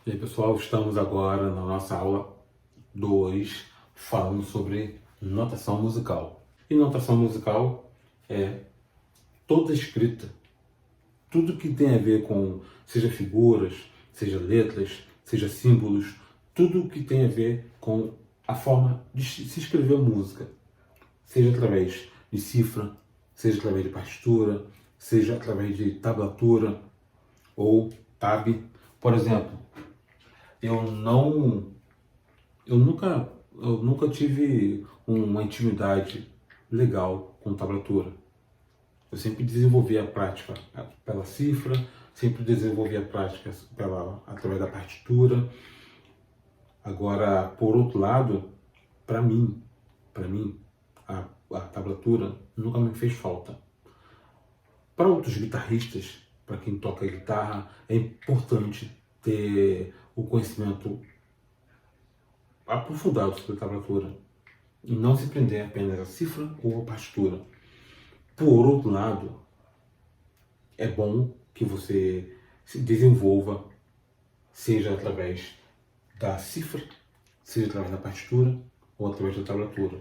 E aí, pessoal, estamos agora na nossa aula 2, falando sobre notação musical. E notação musical é toda escrita, tudo que tem a ver com, seja figuras, seja letras, seja símbolos, tudo que tem a ver com a forma de se escrever música, seja através de cifra, seja através de partitura, seja através de tablatura ou tab. Por exemplo, eu não, eu nunca tive uma intimidade legal com tablatura. Eu sempre desenvolvi a prática pela cifra, sempre desenvolvi a prática através da partitura. Agora, por outro lado, para mim, a tablatura nunca me fez falta. Para outros guitarristas, para quem toca guitarra, é importante ter o conhecimento aprofundado sobre a tablatura e não se prender apenas à cifra ou à partitura. Por outro lado, é bom que você se desenvolva, seja através da cifra, seja através da partitura ou através da tablatura.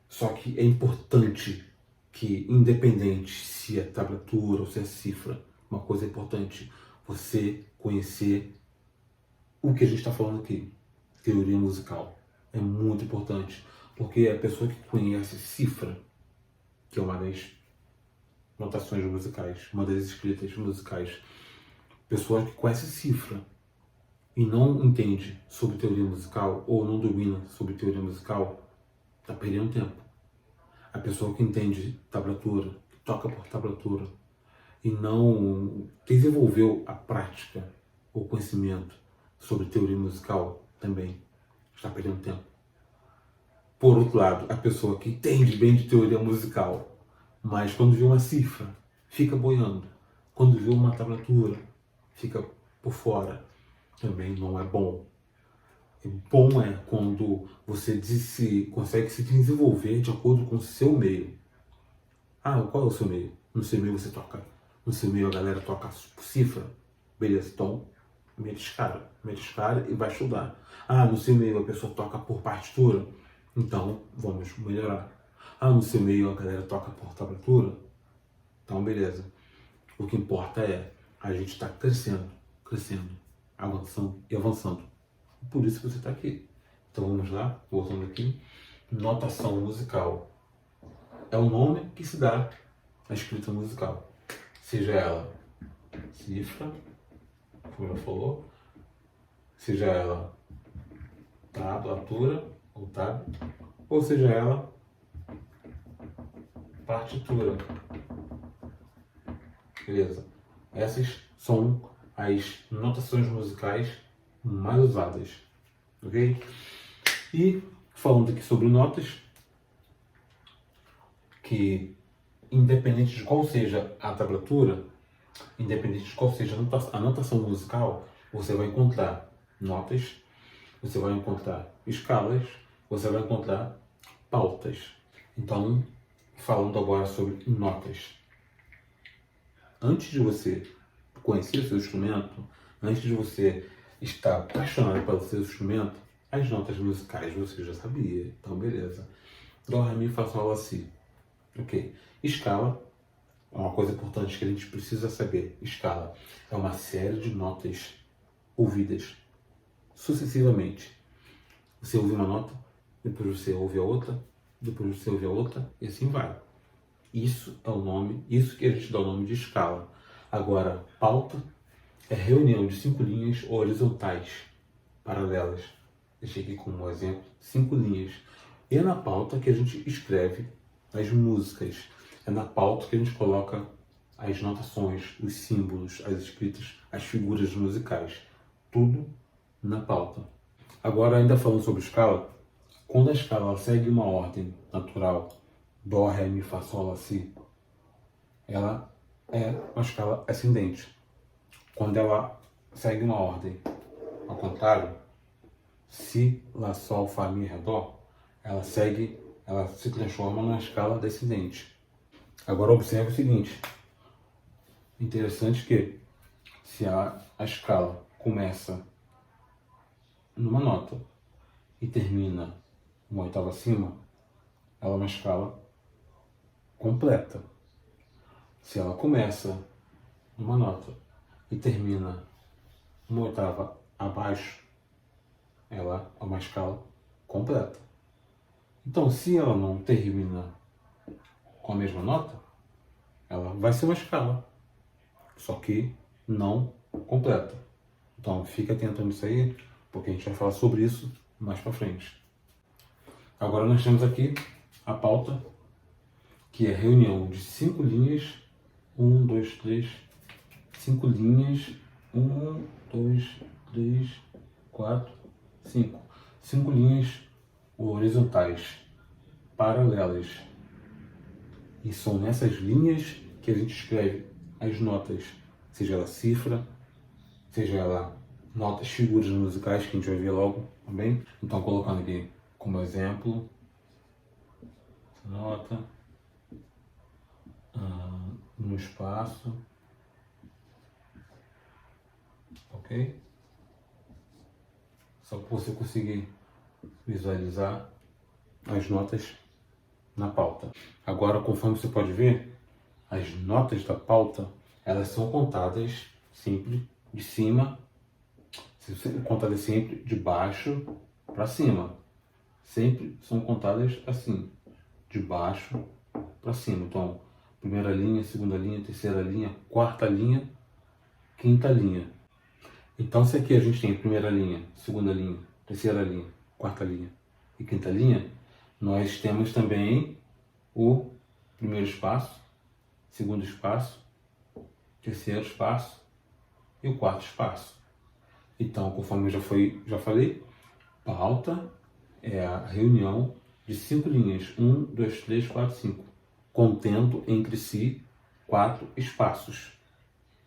Só que é importante que, independente se é tablatura ou se é cifra, uma coisa importante, você conhecer o que a gente está falando aqui, teoria musical. É muito importante, porque a pessoa que conhece cifra, que é uma das notações musicais, uma das escritas musicais, pessoa que conhece cifra e não entende sobre teoria musical ou não domina sobre teoria musical, está perdendo tempo. A pessoa que entende tablatura, que toca por tablatura e não desenvolveu a prática ou conhecimento sobre teoria musical também está perdendo tempo. Por outro lado, a pessoa que entende bem de teoria musical, mas quando vê uma cifra, fica boiando. Quando vê uma tablatura, fica por fora. Também não é bom. Bom é quando você consegue se desenvolver de acordo com o seu meio. Ah, qual é o seu meio? No seu meio você toca. No seu meio a galera toca cifra. Beleza, então mete cara e vai estudar. Ah, no seu meio a pessoa toca por partitura. Então vamos melhorar. Ah, no seu meio a galera toca por tablatura. Então beleza. O que importa é a gente estar crescendo, avançando e avançando. Por isso que você está aqui. Então vamos lá, voltando aqui. Notação musical é o nome que se dá à escrita musical. Seja ela cifra, como ela falou, seja ela tablatura ou tab, ou seja ela partitura. Beleza? Essas são as notações musicais mais usadas, ok? E falando aqui sobre notas, que independente de qual seja a tablatura, independente de qual seja a notação musical, você vai encontrar notas, você vai encontrar escalas, você vai encontrar pautas. Então, falando agora sobre notas. Antes de você conhecer o seu instrumento, antes de você estar apaixonado pelo seu instrumento, as notas musicais você já sabia, então beleza. Dó, ré, mi, fá, sol, lá, si. Ok. Escala é uma coisa importante que a gente precisa saber. Escala é uma série de notas ouvidas sucessivamente. Você ouve uma nota, depois você ouve a outra, depois você ouve a outra, e assim vai. Isso é o nome, isso que a gente dá o nome de escala. Agora, pauta é reunião de 5 linhas horizontais, paralelas. Deixei aqui como exemplo 5 linhas. E é na pauta que a gente escreve as músicas. É na pauta que a gente coloca as notações, os símbolos, as escritas, as figuras musicais. Tudo na pauta. Agora, ainda falando sobre escala, quando a escala ela segue uma ordem natural, Dó, Ré, Mi, Fá, Sol, Lá, Si, ela é uma escala ascendente. Quando ela segue uma ordem ao contrário, Si, Lá, Sol, Fá, Mi, Ré, Dó, ela se transforma numa escala descendente. Agora observe o seguinte, interessante que se a escala começa numa nota e termina uma oitava acima, ela é uma escala completa. Se ela começa numa nota e termina uma oitava abaixo, ela é uma escala completa. Então, se ela não termina com a mesma nota, ela vai ser uma escala, só que não completa. Então, fica atento nisso aí, porque a gente vai falar sobre isso mais para frente. Agora nós temos aqui a pauta, que é reunião de 5 linhas. 1, 2, 3, 5 linhas. 1, 2, 3, 4, 5. 5 linhas horizontais, paralelas. E são nessas linhas que a gente escreve as notas, seja ela cifra, seja ela notas, figuras musicais, que a gente vai ver logo também. Então, colocando aqui como exemplo, essa nota no espaço, ok? Só para você conseguir visualizar as notas na pauta. Agora, conforme você pode ver, as notas da pauta, elas são contadas sempre de cima, contadas sempre de baixo para cima. Sempre são contadas assim, de baixo para cima. Então, primeira linha, segunda linha, terceira linha, quarta linha, quinta linha. Então, se aqui a gente tem primeira linha, segunda linha, terceira linha, quarta linha e quinta linha, nós temos também o primeiro espaço, segundo espaço, terceiro espaço e o quarto espaço. Então, conforme eu já falei, pauta é a reunião de 5 linhas, 1, 2, 3, 4, 5, contendo entre si 4 espaços,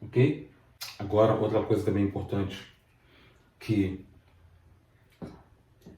ok? Agora, outra coisa também importante, que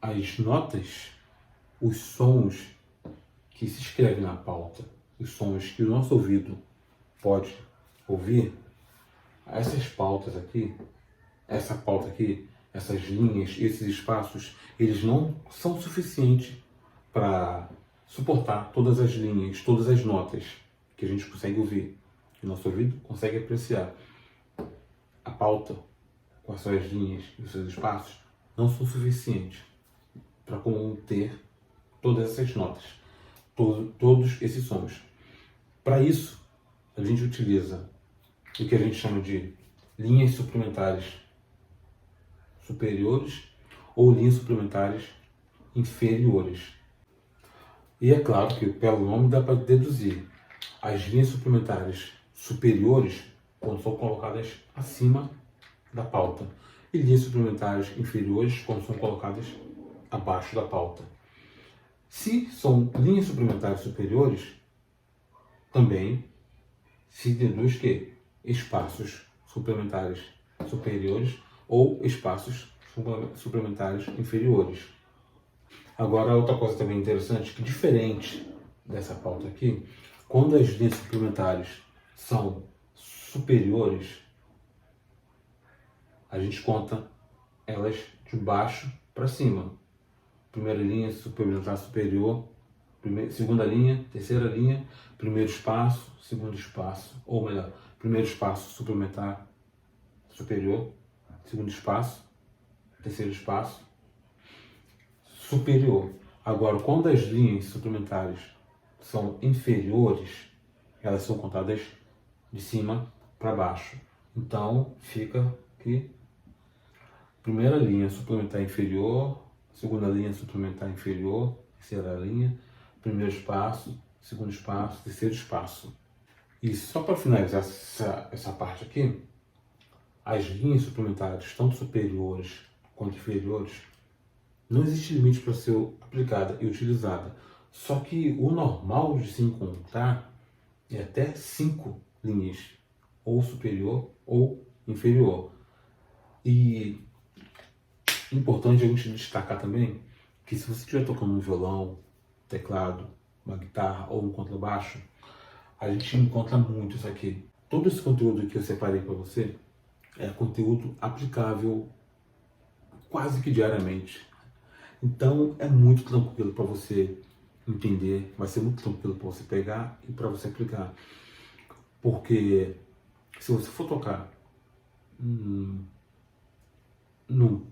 as notas, os sons que se escrevem na pauta, os sons que o nosso ouvido pode ouvir, essas pautas aqui, essa pauta aqui, essas linhas, esses espaços, eles não são suficientes para suportar todas as linhas, todas as notas que a gente consegue ouvir, que o nosso ouvido consegue apreciar. A pauta, com as suas linhas e os seus espaços, não são suficientes para conter todas essas notas, todos esses sons. Para isso, a gente utiliza o que a gente chama de linhas suplementares superiores ou linhas suplementares inferiores. E é claro que pelo nome dá para deduzir. As linhas suplementares superiores, quando são colocadas acima da pauta, e linhas suplementares inferiores, quando são colocadas abaixo da pauta. Se são linhas suplementares superiores, também se deduz que espaços suplementares superiores ou espaços suplementares inferiores. Agora, outra coisa também interessante, que diferente dessa pauta aqui, quando as linhas suplementares são superiores, a gente conta elas de baixo para cima. Primeira linha suplementar superior, segunda linha, terceira linha, primeiro espaço, segundo espaço, ou melhor, primeiro espaço suplementar superior, segundo espaço, terceiro espaço, superior. Agora, quando as linhas suplementares são inferiores, elas são contadas de cima para baixo. Então, fica aqui, primeira linha suplementar inferior, segunda linha suplementar inferior, terceira linha, primeiro espaço, segundo espaço, terceiro espaço. E só para finalizar essa parte aqui, as linhas suplementares, tanto superiores quanto inferiores, não existe limite para ser aplicada e utilizada. Só que o normal de se encontrar é até 5 linhas, ou superior ou inferior. E importante a gente destacar também que se você estiver tocando um violão, teclado, uma guitarra ou um contrabaixo, a gente encontra muito isso aqui. Todo esse conteúdo que eu separei para você é conteúdo aplicável quase que diariamente. Então é muito tranquilo para você entender, vai ser muito tranquilo para você pegar e para você aplicar. Porque se você for tocar num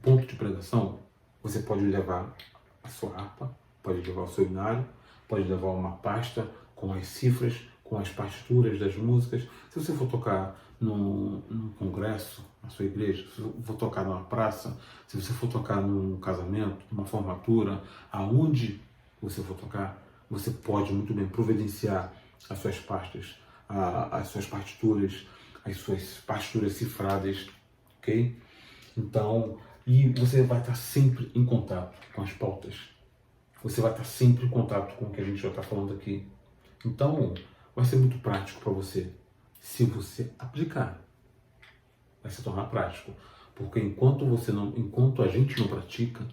ponto de pregação, você pode levar a sua harpa, pode levar o seu binário, pode levar uma pasta com as cifras, com as partituras das músicas. Se você for tocar num congresso, na sua igreja, se você for tocar numa praça, se você for tocar num casamento, numa formatura, aonde você for tocar, você pode muito bem providenciar as suas pastas, as suas partituras cifradas, ok? Então, e você vai estar sempre em contato com as pautas. Você vai estar sempre em contato com o que a gente já está falando aqui. Então, vai ser muito prático para você. Se você aplicar, vai se tornar prático. Porque enquanto a gente não pratica,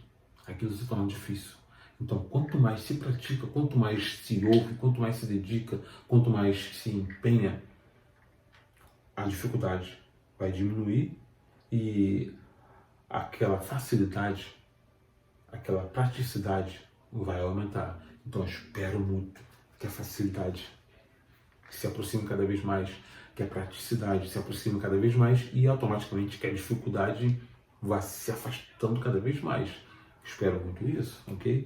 aquilo se torna difícil. Então, quanto mais se pratica, quanto mais se ouve, quanto mais se dedica, quanto mais se empenha, a dificuldade vai diminuir e aquela facilidade, aquela praticidade vai aumentar. Então eu espero muito que a facilidade se aproxime cada vez mais, que a praticidade se aproxime cada vez mais e automaticamente que a dificuldade vá se afastando cada vez mais. Espero muito isso, ok?